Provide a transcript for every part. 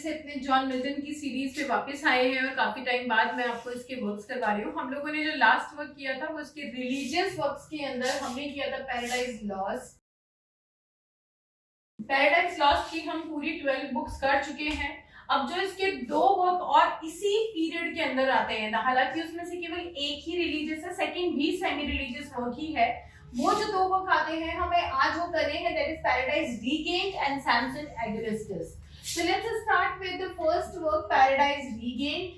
से अपने John Milton की सीरीज पे वापस आए हैं और काफी टाइम बाद मैं आपको इसके वर्क्स करवा रही हूँ। हम लोगों ने जो लास्ट वर्क किया था वो इसके रिलीजियस वर्क्स के अंदर हमने किया था पैराडाइज लॉस्ट। पैराडाइज लॉस्ट की हम पूरी 12 बुक्स कर चुके हैं। अब जो इसके 2 वर्क और इसी पीरियड के अंदर आते हैं, हालांकि उसमें से केवल एक ही रिलीजियस है, सेकंड भी सेमी रिलीजियस वर्क ही है। वो जो 2 वर्क आते हैं हमें आज वो करने हैं, that is paradise regained and Samson एगोनिस्टस। So let's start with the first work, Paradise Regained.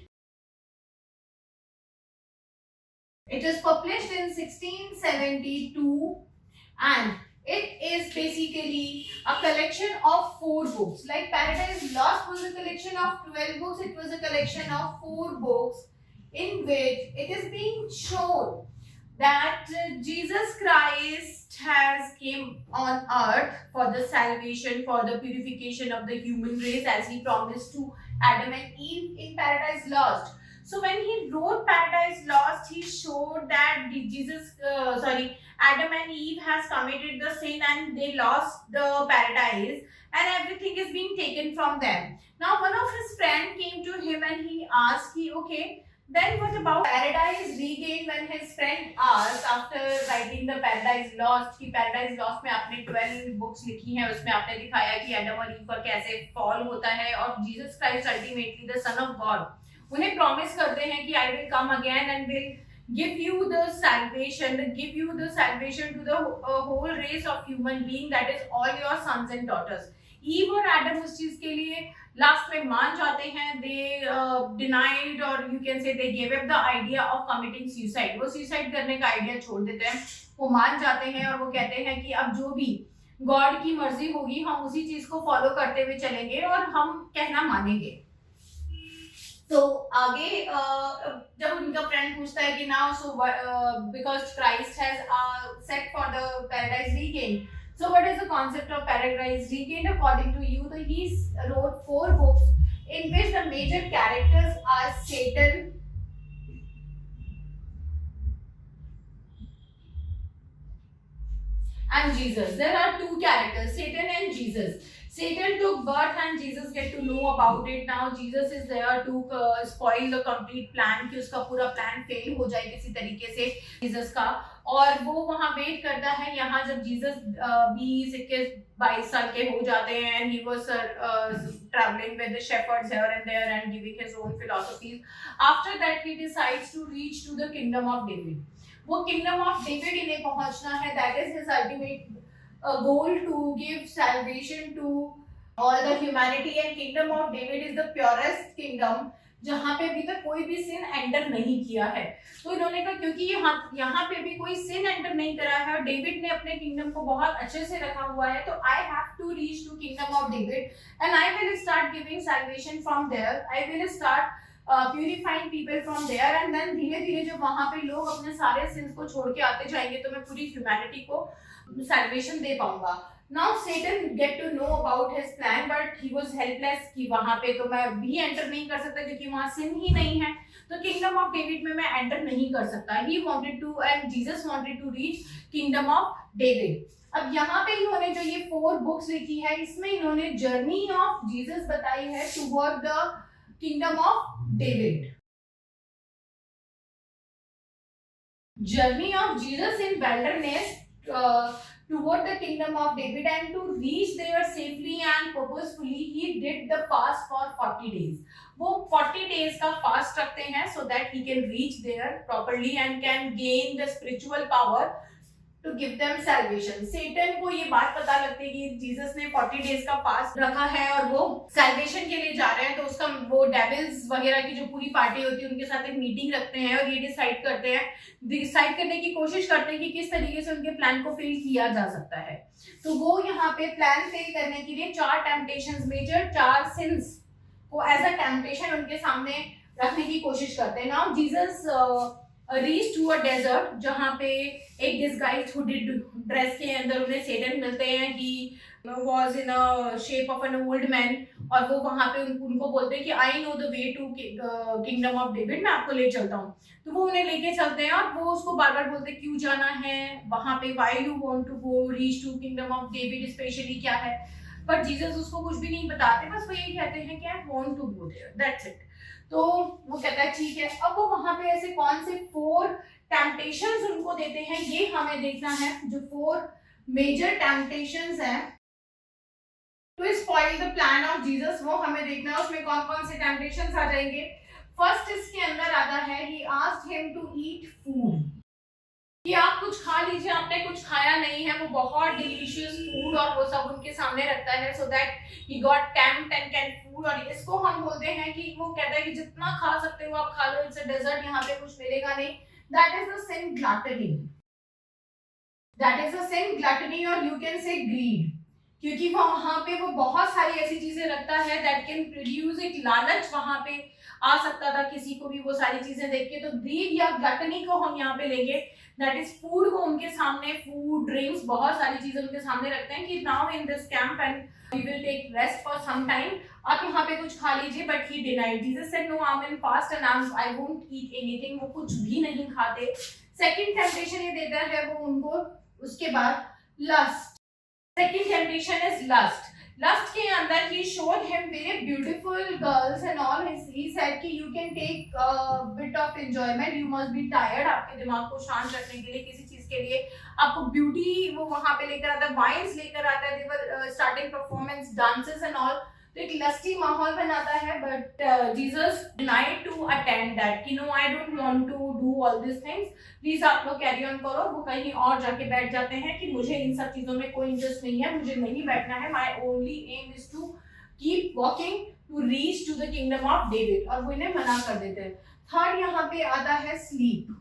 It is published in 1672 and it is basically a collection of 4 books. Like Paradise Lost was a collection of 12 books, it was a collection of 4 books in which it is being shown that Jesus Christ has came on earth for the salvation, for the purification of the human race, as he promised to Adam and Eve in Paradise Lost. So when he wrote Paradise Lost, he showed that Adam and Eve has committed the sin and they lost the paradise and everything is being taken from them. Now one of his friend came to him and he asked, okay, then what about Paradise Regained? When his friend asked after writing the Paradise Lost कि Paradise Lost में आपने 12 books लिखी हैं, उसमें आपने दिखाया कि Adam और ईव पर कैसे फॉल होता है और Jesus Christ ultimately the son of God उन्हें प्रॉमिस करते हैं कि I will come again and will give you the salvation to the whole race of human being, that is all your sons and daughters. Eve और Adam उस चीज के लिए last में मान जाते हैं, दे डिनाइड और you can say they give up the idea of committing suicide. वो सुसाइड करने का आइडिया छोड़ देते हैं, वो मान जाते हैं और वो कहते हैं कि अब जो भी गॉड की मर्जी होगी हम उसी चीज को फॉलो करते हुए चलेंगे और हम कहना मानेंगे। तो आगे जब उनका फ्रेंड पूछता है कि now so because Christ has set for the paradise regained, so what is the concept of Paradise Regained according to you? So he wrote 4 books in which the major characters are Satan, and Jesus. There are 2 characters, Satan and Jesus. Satan took birth and Jesus get to know about it. Now Jesus is there to spoil the complete plan कि उसका पूरा plan fail हो जाए किसी तरीके से Jesus का, और वो वहाँ वेट करता है। यहाँ जब जीसस 20-22 साल के हो जाते हैं and he was traveling with the shepherds here and there and giving his own philosophies. After that he decides to reach to the kingdom of David. वो kingdom of David इन्हें पहुँचना है, that is his ultimate goal to give salvation to all the humanity, and kingdom of David is the purest kingdom जहाँ पे अभी तक कोई भी sin एंटर नहीं किया है। तो इन्होंने कहा क्योंकि यहाँ पे भी कोई sin एंटर नहीं करा है और डेविड ने अपने किंगडम को बहुत अच्छे से रखा हुआ है, तो I have to reach to kingdom of David and I will start giving salvation from there. I will start purifying people from there and then धीरे धीरे जब वहाँ पे लोग अपने सारे sins को छोड़ के आते जाएंगे तो मैं पूरी humanity को salvation दे पाऊंगा। Now Satan get to know about his plan but he was helpless कि वहाँ पे तो मैं भी एंटर नहीं कर सकता क्योंकि वहाँ sin ही नहीं है, तो किंगडम ऑफ डेविड में मैं एंटर नहीं कर सकता। He wanted to and Jesus wanted to reach kingdom of David. अब यहाँ पे इन्होंने जो ये 4 बुक्स लिखी है इसमें इन्होंने जर्नी ऑफ जीसस बताई है toward the kingdom of David. Journey of Jesus in wilderness toward the kingdom of David, and to reach there safely and purposefully he did the fast for 40 days. वो 40 days का fast रखते हैं so that he can reach there properly and can gain the spiritual power to give them salvation. Satan को ये बात पता लगती है कि जीसस ने 40 days का फास्ट रखा है और वो salvation के लिए जा रहे हैं, तो उसका वो डेविल्स वगैरह की जो पूरी पार्टी होती है उनके साथ एक मीटिंग रखते हैं और ये डिसाइड करने की कोशिश करते हैं कि किस तरीके से उनके प्लान को फेल किया जा सकता है। तो वो यहाँ पे प्लान फेल करने के लिए 4 टेम्पटेशंस मेजर 4 सिंस को एज अ टेम्पटेशन उनके सामने रखने की कोशिश करते हैं। Now Jesus reach to a desert जहाँ पे एक डिस्गाइज्ड हुडेड ड्रेस के अंदर उन्हें सेटन मिलते हैं। He was in a shape of an old man और वो वहाँ पे उनको बोलते हैं कि I know the way to kingdom of David, मैं आपको ले चलता हूँ। तो वो उन्हें लेके चलते हैं और वो उसको बार बार बोलते हैं क्यों जाना है वहाँ पे, why you want to go reach to kingdom of David specially क्या है। बट जीसस उसको कुछ भी नहीं बताते, बस वो ये कहते हैं कि I want to go there, that's it. तो वो कहता है ठीक है। अब वो वहां पे ऐसे कौन से 4 टेम्पटेशंस उनको देते हैं ये हमें देखना है। जो 4 मेजर टेम्पटेशंस हैं to spoil the plan of Jesus, वो हमें देखना है। उसमें कौन कौन से टेम्पटेशंस आ जाएंगे। फर्स्ट इसके अंदर आता है he asked him to eat food, कि आप कुछ खा लीजिए, आपने कुछ खाया नहीं है, वो बहुत डिलीशियस फूड और वो सब उनके सामने रखता है, so that he got tempt and can food. और इसको हम बोलते हैं कि वो कहता है कि जितना खा सकते हो आप खा लो, इट्स अ डेजर्ट, यहाँ पे कुछ मिलेगा नहीं। That is the sin gluttony, that is the sin gluttony, और यू कैन से ग्रीड, क्योंकि वो वहां पे वो बहुत सारी ऐसी चीजें रखता है दैट कैन प्रोड्यूस एक लालच वहां पे आ सकता था किसी को भी वो सारी चीजें देख के। तो ग्रीड या ग्लटनी को हम यहाँ पे लेंगे, दैट इज फूड को उनके सामने, फूड ड्रिंक्स बहुत सारी चीजें उनके सामने रखते हैं कि now in this camp and we will take rest for some time, आप यहाँ पे कुछ खा लीजिए। But he denied, Jesus said no, I am in fast and I won't eat anything, वो कुछ भी नहीं खाते। सेकंड टेम्पटेशन ये देता है वो उनको, उसके बाद lust. Second temptation is lust. Lust के अंदर he showed him very beautiful girls and all. He said कि you can take a bit of enjoyment. You must be tired. आपके दिमाग को शांत रखने के लिए किसी चीज के लिए आपको ब्यूटी वो वहां पे लेकर आता है, वाइन्स लेकर आता है, they were starting performance dances and all. तो एक लस्टी माहौल बनाता है। But Jesus denied to attend that कि no I don't want to do all this things, please आप लोग कैरी ऑन करो। वो कहीं और जाके बैठ जाते हैं कि मुझे इन सब चीजों में कोई इंटरेस्ट नहीं है, मुझे नहीं बैठना है, my only aim is to keep walking to reach to the kingdom of David, और वो इन्हें मना कर देते हैं। थर्ड यहाँ पे आता है स्लीप,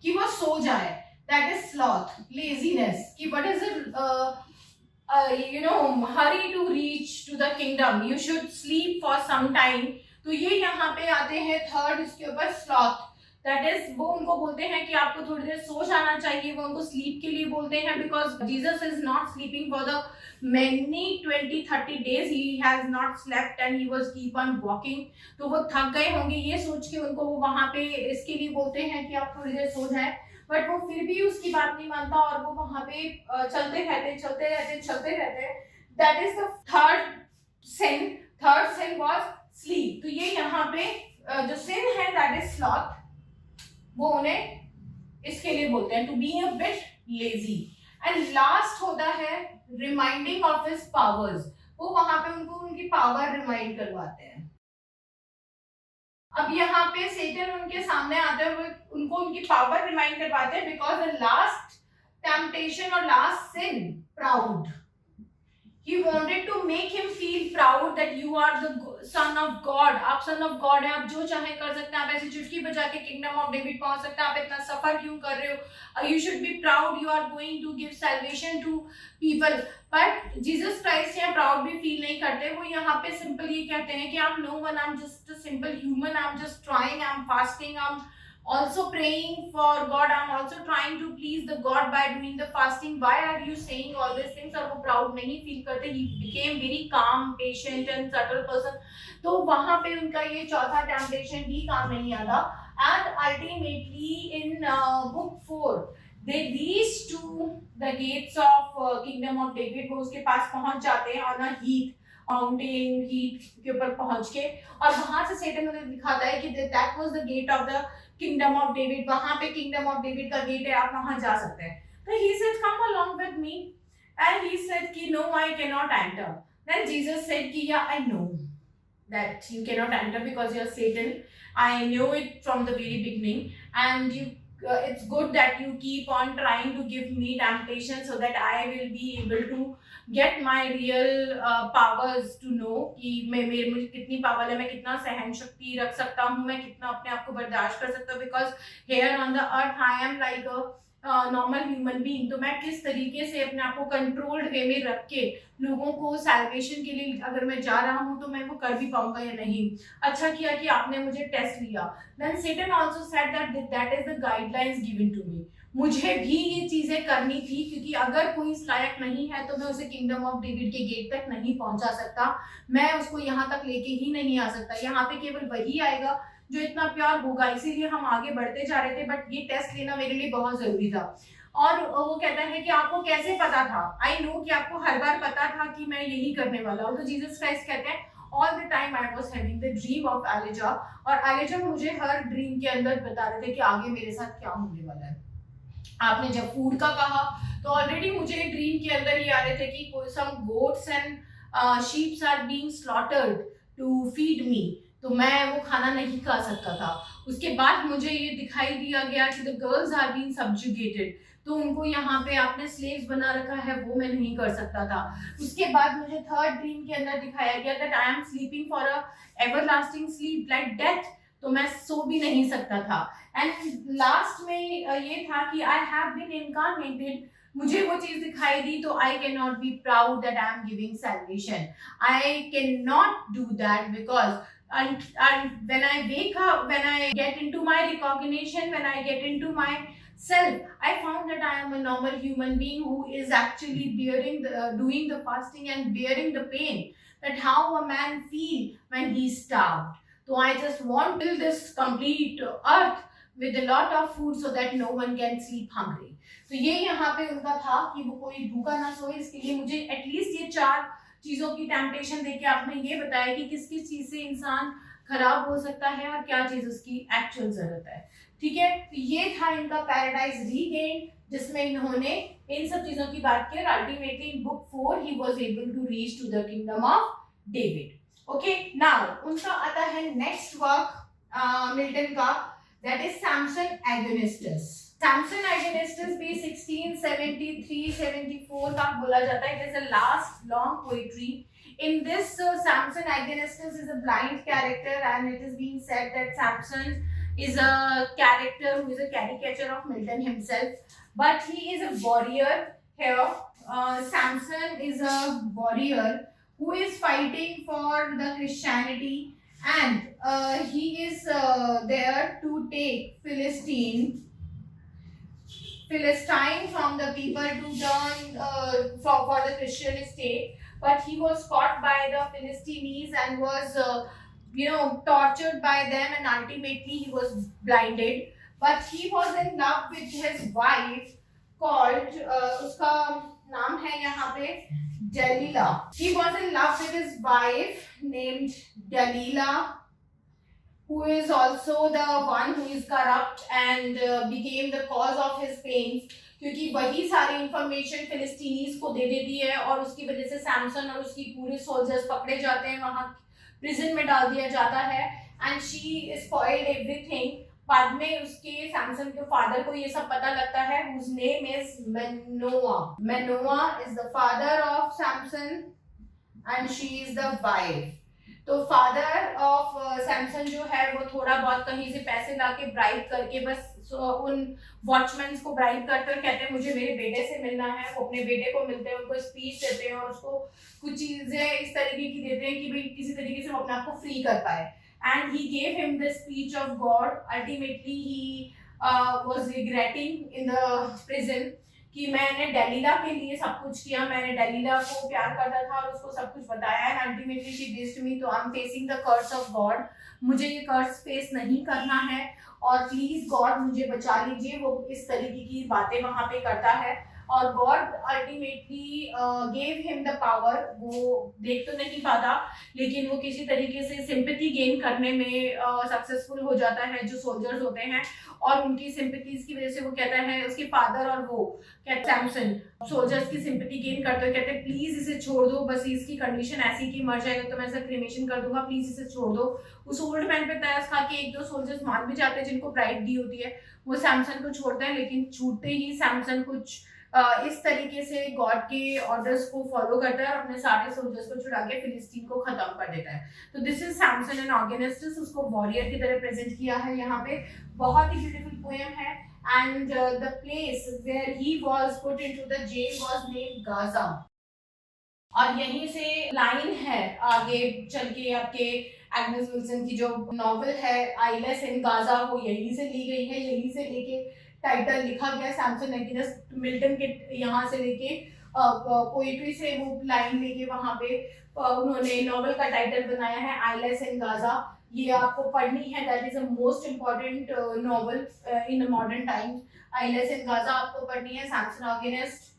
कि वो सो जाए, दैट इज स्लॉथ, लेजीनेस, कि what is it hurry to reach to the kingdom, you should sleep for some time। तो ये यहाँ पे आते हैं थर्ड इसके ऊपर स्लॉथ, दैट इज वो उनको बोलते हैं कि आपको थोड़ी देर सो जाना चाहिए, वो उनको स्लीप के लिए बोलते हैं, because Jesus is not sleeping for the many 20-30 days, he has not slept and he was keep on walking। तो वो थक गए होंगे ये सोच के उनको वो वहां पे इसके लिए बोलते हैं कि आप थोड़ी देर सो जाए। बट वो फिर भी उसकी बात नहीं मानता और वो वहां पे चलते रहते। That is the third sin was sleep. तो ये यहाँ पे जो सिन है दैट इज स्लॉथ, वो उन्हें इसके लिए बोलते हैं to be a bit lazy. And last होता है रिमाइंडिंग ऑफ हिज पावर्स, वो वहां पे उनको उनकी पावर रिमाइंड करवाते हैं। अब यहाँ पे सेटन उनके सामने आते हुए उनको उनकी पावर रिमाइंड करवाते हैं, बिकॉज द लास्ट टेम्पटेशन और last sin, proud, he wanted to make him feel proud that you are the son of God, आप son of God हैं, आप जो चाहे कर सकते हैं, आप ऐसी चुटकी बजा के किंगडम ऑफ डेविड पहुंच सकते हैं, आप इतना सफर क्यों कर रहे हो, you should be proud, you are going to give salvation to people। But Jesus Christ यहाँ प्राउड भी फील नहीं करते, वो यहाँ पे सिंपल ये कहते हैं कि I am no one, I am just a simple human, I am just trying, I am fasting, I am also praying for God, I'm also trying to please the God by doing the fasting, why are you saying all these things। और वो proud नहीं feel करते, he became very calm, patient and subtle person। तो वहां पे उनका ये चौथा टेम्पटेशन भी काम नहीं आता। and ultimately in book 4 they reach to the gates of kingdom of David, वो उसके पास पहुंच जाते हैं on a heath, mountain heat के ऊपर पहुंच के, और वहां से सेटन उन्हें दिखाता है कि that was the gate of the kingdom of David, वहां पे किंगडम ऑफ डेविड का गेट है, आप वहां जा सकते हैं। तो he said come along with me, and he said कि no I can not enter. Then Jesus said कि yeah I know that you cannot enter because you are Satan, I knew it from the very beginning, and you it's good that you keep on trying to give me temptation so that I will be able to get my real powers to know कि मुझे कितनी power है, मैं कितना सहन शक्ति रख सकता हूँ, मैं कितना अपने आप को बर्दाश्त कर सकता हूँ, because here on the earth I am like a normal human being. तो मैं किस तरीके से अपने आप को कंट्रोल्ड वे में रख के लोगों को सैल्वेशन के लिए अगर मैं जा रहा हूँ तो मैं वो कर भी पाऊंगा या नहीं। अच्छा किया कि आपने मुझे टेस्ट लिया। Then Satan also said that is the guidelines given to me, मुझे भी ये चीजें करनी थी, क्योंकि अगर कोई इस लायक नहीं है तो मैं उसे किंगडम ऑफ डेविड के गेट तक नहीं पहुंचा सकता, मैं उसको यहाँ तक लेके ही नहीं आ सकता। यहाँ पे केवल वही आएगा जो इतना प्यार होगा, इसीलिए हम आगे बढ़ते जा रहे थे, बट ये टेस्ट लेना मेरे लिए बहुत जरूरी था। और वो कहता है कि आपको कैसे पता था, आई नो कि आपको हर बार पता था कि मैं यही करने वाला हूँ। तो जीसस क्राइस्ट कहते हैं all the time I was having the dream of Elijah, और एलिजा मुझे हर ड्रीम के अंदर बता रहे थे कि आगे मेरे साथ क्या होने वाला है। आपने जब फूड का कहा तो ऑलरेडी मुझे ड्रीम के अंदर ही आ रहे थे कि कोई some goats and sheeps are being slaughtered to feed me, तो मैं वो खाना नहीं खा सकता था। उसके बाद मुझे ये दिखाई दिया गया कि the girls are being subjugated, तो उनको यहाँ पे आपने स्लेव्स बना रखा है, वो मैं नहीं कर सकता था। उसके बाद मुझे थर्ड ड्रीम के अंदर दिखाया गया that I am sleeping for a everlasting sleep like death, तो मैं सो भी नहीं सकता था। एंड लास्ट में ये था कि आई हैव बीन इनकार्नेटेड, मुझे वो चीज दिखाई दी, तो आई can not be proud that I am giving salvation, I can not do that because and when I wake up, when I get into my recognition, when I get into my self, I found that I am a normal human being who is actually doing the fasting and bearing the pain, that how a man feel when he is starved. So I just want to fill this complete earth with a lot of food so that no one can sleep hungry. तो ये यहाँ पे उनका था कि वो कोई भूखा ना सोए, इसके लिए मुझे एटलीस्ट ये 4 चीजों की टेम्पटेशन देके आपने ये बताया कि किस किस चीज से इंसान खराब हो सकता है और क्या चीज उसकी एक्चुअल जरूरत है। ठीक है, तो ये था इनका पैराडाइज रीगेन, जिसमें इन्होंने इन सब चीजों की बात की और ultimately in book 4 he was able to reach to the kingdom of David. Okay, now उनका आता है नेक्स्ट वर्क मिल्टन का, that is Samson Agonistes. Samson Agonistes भी 1673-74 का बोला जाता है। It is a last long poetry. In this, Samson Agonistus is a blind character, and it is being said that Samson is a character who is a caricature of Milton himself, but he is a warrior here. Samson is a warrior who is fighting for the Christianity, and he is there to take Philistine from the people to turn for the Christian state, but he was caught by the Philistines and was tortured by them, and ultimately he was blinded. But he was in love with his wife called उसका नाम है यहाँ पे Delilah. He was in love with his wife named Delilah, who is also the one who is corrupt and became the cause of his pains, क्योंकि वही सारी information फिलिस्तीनीज को दे देती है और उसकी वजह से सैमसन और उसकी पूरे सोल्जर्स पकड़े जाते हैं, वहां प्रिजन में डाल दिया जाता है, एंड शी स्पॉइल्ड एवरीथिंग। बाद में उसके सैमसन के फादर को ये सब पता लगता है, whose name is Manoah. Manoah is the father of Samson and she is the wife. तो फादर ऑफ सैमसन जो है वो थोड़ा बहुत कहीं से पैसे लाके ब्राइब करके बस उन वॉचमैन को ब्राइब करते हैं, कहते हैं मुझे मेरे बेटे से मिलना है। वो अपने बेटे को मिलते हैं, उनको स्पीच देते हैं और उसको कुछ चीजें इस तरीके की देते हैं कि भाई किसी तरीके से वो अपने आप को फ्री कर पाए। And he gave him the speech of God. Ultimately he was regretting in the prison कि मैंने डेलीला के लिए सब कुछ किया, मैंने डेलीला को प्यार करता था और उसको सब कुछ बताया, and ultimately she dissed me, तो I am facing the curse of God. मुझे ये कर्स फेस नहीं करना है और प्लीज गॉड मुझे बचा लीजिए। वो इस तरीके की बातें वहां पे करता है और God ultimately gave him the power. वो देख तो नहीं पाता लेकिन वो किसी तरीके से सिंपैथी गेन करने में सक्सेसफुल हो जाता है जो सोल्जर्स होते हैं, और उनकी सिंपैथीज की वजह से वो कहता है, उसके फादर और वो कहते सैमसन सोल्जर्स की सिंपैथी गेन करते हुए कहते हैं प्लीज इसे छोड़ दो, बस इसकी कंडीशन ऐसी कि मर जाएगा तो मैं इसे क्रिमेशन कर दूंगा, प्लीज इसे छोड़ दो। उस ओल्ड मैन पे तरस खा के 1-2 सोल्जर्स मान भी जाते हैं जिनको ब्राइब दी होती है, वो सैमसन को छोड़ते हैं, लेकिन छूटते ही सैमसन कुछ इस तरीके से गॉड के ऑर्डर्स को फॉलो करता है और अपने सारे सोल्जर्स को छुड़ा के फिलिस्तीन को खत्म कर देता है। तो दिस इज सैमसन एंड ऑर्गेनिस्टस। उसको वॉरियर की तरह प्रेजेंट किया है यहाँ पे। बहुत ही ब्यूटीफुल पोएम है, and the place where he was put into the jail was named Gaza. और यहीं से लाइन है आगे चल के आपके एग्नेस विल्सन की जो नॉवेल है आइलेस इन गाजा, वो यहीं से ली गई है, यहीं से लेके टाइटल लिखा गया सैमसन एगोनिस्टस। मिल्टन के यहाँ से लेके पोइट्री से वो लाइन लेके वहां पे उन्होंने नॉवेल का टाइटल बनाया है आइलेस इन गाजा। ये आपको पढ़नी है, that is a most important novel in modern times. Eyelash in Gaza आपको पढ़नी है, Samson अगेनिस्ट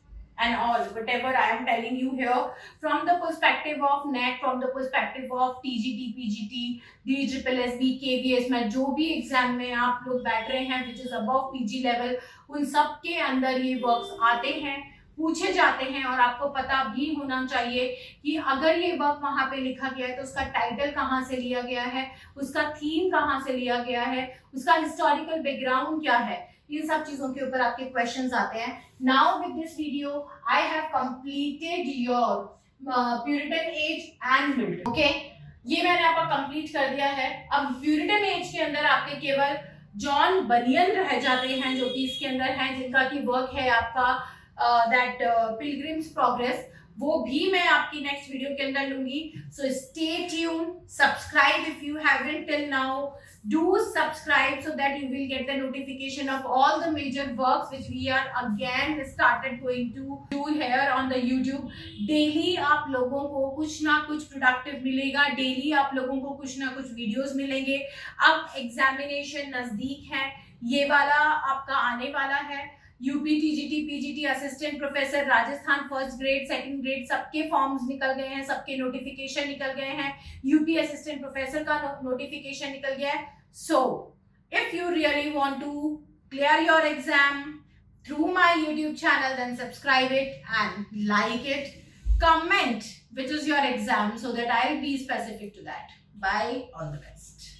and all whatever I am telling you here from the perspective of NET, from the perspective of TGT, PGT, DSSS, KVS में जो भी exam में आप लोग बैठ रहे हैं which is above PG level, उन सब के अंदर ये वर्क्स आते हैं, पूछे जाते हैं। और आपको पता भी होना चाहिए कि अगर ये वर्क वहां पे लिखा गया है तो उसका टाइटल कहाँ से लिया गया है, उसका थीम कहाँ से लिया गया है, उसका हिस्टोरिकल बैकग्राउंड क्या है, इन सब चीजों के ऊपर आपके क्वेश्चंस आते हैं। Now with this video I have completed your Puritan age and Milton. Okay, ये मैंने आपका कंप्लीट कर दिया है। अब प्यूरिटन एज के अंदर आपके केवल जॉन बनियन रह जाते हैं जो कि इसके अंदर हैं, जिनका की वर्क है आपका दैट पिलग्रिम्स प्रोग्रेस, वो भी मैं आपकी नेक्स्ट वीडियो के अंदर लूंगी। So stay tune, subscribe if you haven't till now, do subscribe so that you will get the notification of all the major works which we are again started going to do here on the YouTube। daily आप लोगों को कुछ ना कुछ productive मिलेगा, daily आप लोगों को कुछ ना कुछ वीडियोस मिलेंगे। अब एग्जामिनेशन नजदीक है, ये वाला आपका आने वाला है, UP TGT PGT assistant professor Rajasthan first grade second grade सबके फॉर्म्स निकल गए हैं, सबके नोटिफिकेशन निकल गए हैं, यूपी असिस्टेंट प्रोफेसर का नोटिफिकेशन निकल गया है। So if you really want to clear your exam through my YouTube channel, then subscribe it and like it, comment which is your exam so that I'll be specific to that. Bye, all the best.